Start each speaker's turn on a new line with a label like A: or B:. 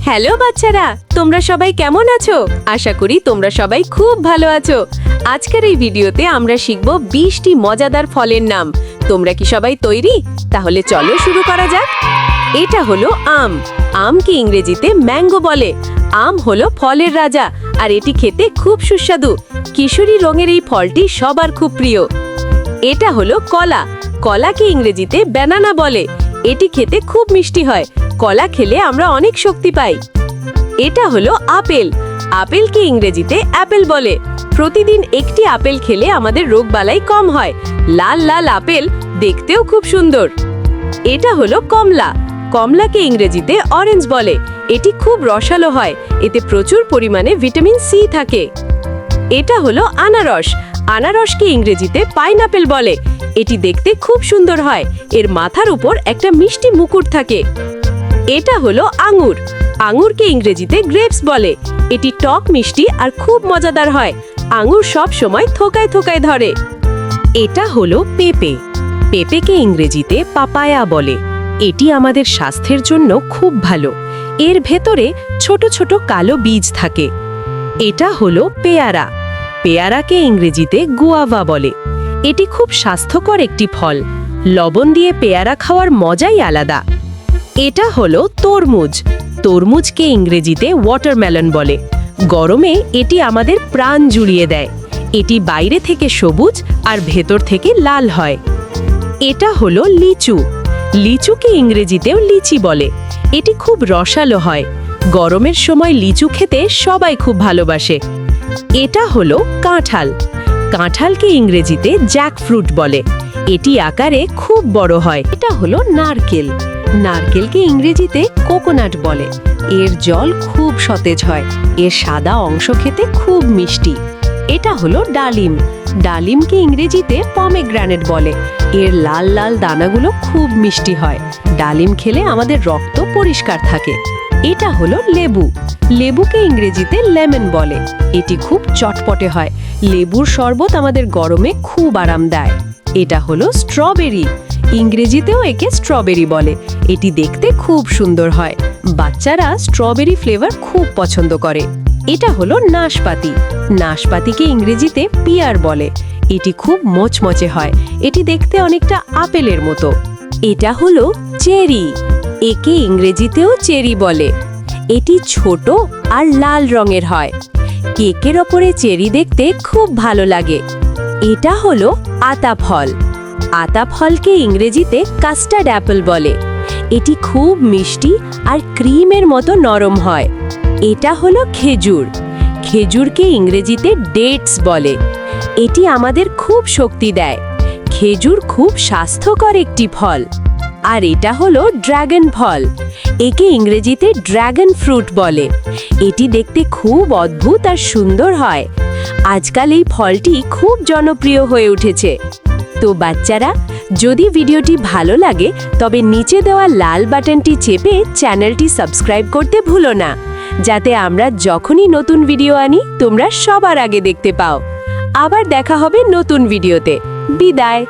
A: Hello বাচ্চারা, তোমরা সবাই কেমন আছো? আশা করি তোমরা সবাই খুব ভালো আছো। আজকের এই ভিডিওতে আমরা শিখব 20টি মজাদার ফলের নাম। তোমরা কি সবাই তৈরি? তাহলে চলো শুরু করা যাক। এটা হলো আম। আমকে ইংরেজিতে ম্যাঙ্গো বলে। আম হলো ফলের রাজা আর এটি খেতে খুব সুস্বাদু। কিশোরী রঙের এই ফলটি সবার খুব প্রিয়। এটা হলো কলা। কলাকে ইংরেজিতে ব্যানানা বলে। এটি খেতে খুব মিষ্টি হয়। কলা খেলে আমরা অনেক শক্তি পাই। এটা হলো আপেল। আপেলকে ইংরেজিতে অ্যাপেল বলে। প্রতিদিন একটি আপেল খেলে আমাদের রোগবালাই কম হয়। লাল লাল আপেল দেখতেও খুব সুন্দর। এটা হলো কমলা। কমলাকে ইংরেজিতে অরেঞ্জ বলে। এটি খুব রসালো হয়। এতে প্রচুর পরিমাণে ভিটামিন সি থাকে। এটা হলো আনারস। আনারসকে ইংরেজিতে পাইনাপেল বলে। এটি দেখতে খুব সুন্দর হয়। এর মাথার উপর একটা মিষ্টি মুকুট থাকে। এটা হলো আঙুর। আঙুরকে ইংরেজিতে গ্রেপস বলে। এটি টক মিষ্টি আর খুব মজাদার হয়। আঙুর সব সময় থোকায় থোকায় ধরে। এটা হলো পেঁপে। পেঁপেকে ইংরেজিতে পাপায়া বলে। এটি আমাদের স্বাস্থ্যের জন্য খুব ভালো। এর ভেতরে ছোট ছোট কালো বীজ থাকে। এটা হলো পেয়ারা। পেয়ারাকে ইংরেজিতে গুয়াভা বলে। এটি খুব স্বাস্থ্যকর একটি ফল। লবণ দিয়ে পেয়ারা খাওয়ার মজাই আলাদা। এটা হলো তরমুজ। তরমুজকে ইংরেজিতে ওয়াটারমেলন বলে। গরমে এটি আমাদের প্রাণ জুড়িয়ে দেয়। এটি বাইরে থেকে সবুজ আর ভেতর থেকে লাল হয়। এটা হলো লিচু। লিচুকে ইংরেজিতেও লিচি বলে। এটি খুব রসালো হয়। গরমের সময় লিচু খেতে সবাই খুব ভালোবাসে। এটা হলো কাঁঠাল। কাঁঠালকে ইংরেজিতে জ্যাকফ্রুট বলে। এটি আকারে খুব বড় হয়। এটা হলো নারকেল। নারকেলকে ইংরেজিতে কোকোনাট বলে। এর জল খুব সতেজ হয়। এর সাদা অংশ খেতে খুব মিষ্টি। এটা হলো ডালিম। ডালিমকে ইংরেজিতে পমেগ্রানেট বলে। এর লাল লাল দানাগুলো খুব মিষ্টি হয়। ডালিম খেলে আমাদের রক্ত পরিষ্কার থাকে। এটা হলো লেবু। লেবুকে ইংরেজিতে লেমন বলে। এটি খুব চটপটে হয়। লেবুর শরবত আমাদের গরমে খুব আরাম দেয়। এটা হলো স্ট্রবেরি। ইংরেজিতেও একে স্ট্রবেরি বলে। এটি দেখতে খুব সুন্দর হয়। বাচ্চারা স্ট্রবেরি ফ্লেভার খুব পছন্দ করে। এটা হলো নাশপাতি। নাশপাতিকে ইংরেজিতে পিয়ার বলে। এটি খুব মচমচে হয়। এটি দেখতে অনেকটা আপেলের মতো। এটা হলো চেরি। একে ইংরেজিতেও চেরি বলে। এটি ছোট আর লাল রঙের হয়। কেকের ওপরে চেরি দেখতে খুব ভালো লাগে। এটা হলো আতা ফল। আতা ফলকে ইংরেজিতে কাস্টার্ড অ্যাপেল বলে। এটি খুব মিষ্টি আর ক্রিমের মতো নরম হয়। এটা হলো খেজুর। খেজুরকে ইংরেজিতে ডেটস বলে। এটি আমাদের খুব শক্তি দেয়। খেজুর খুব স্বাস্থ্যকর একটি ফল। আর এটা হলো ড্রাগন ফল। একে ইংরেজিতে ড্রাগন ফ্রুট বলে। এটি দেখতে খুব অদ্ভুত আর সুন্দর হয়। আজকাল এই ফলটি খুব জনপ্রিয় হয়ে উঠেছে। তো বাচ্চারা, যদি ভিডিওটি ভালো লাগে তবে নিচে দেওয়া লাল বাটনটি চেপে চ্যানেলটি সাবস্ক্রাইব করতে ভুলো না, যাতে আমরা যখনই নতুন ভিডিও আনি তোমরা সবার আগে দেখতে পাও। আবার দেখা হবে নতুন ভিডিওতে। বিদায়।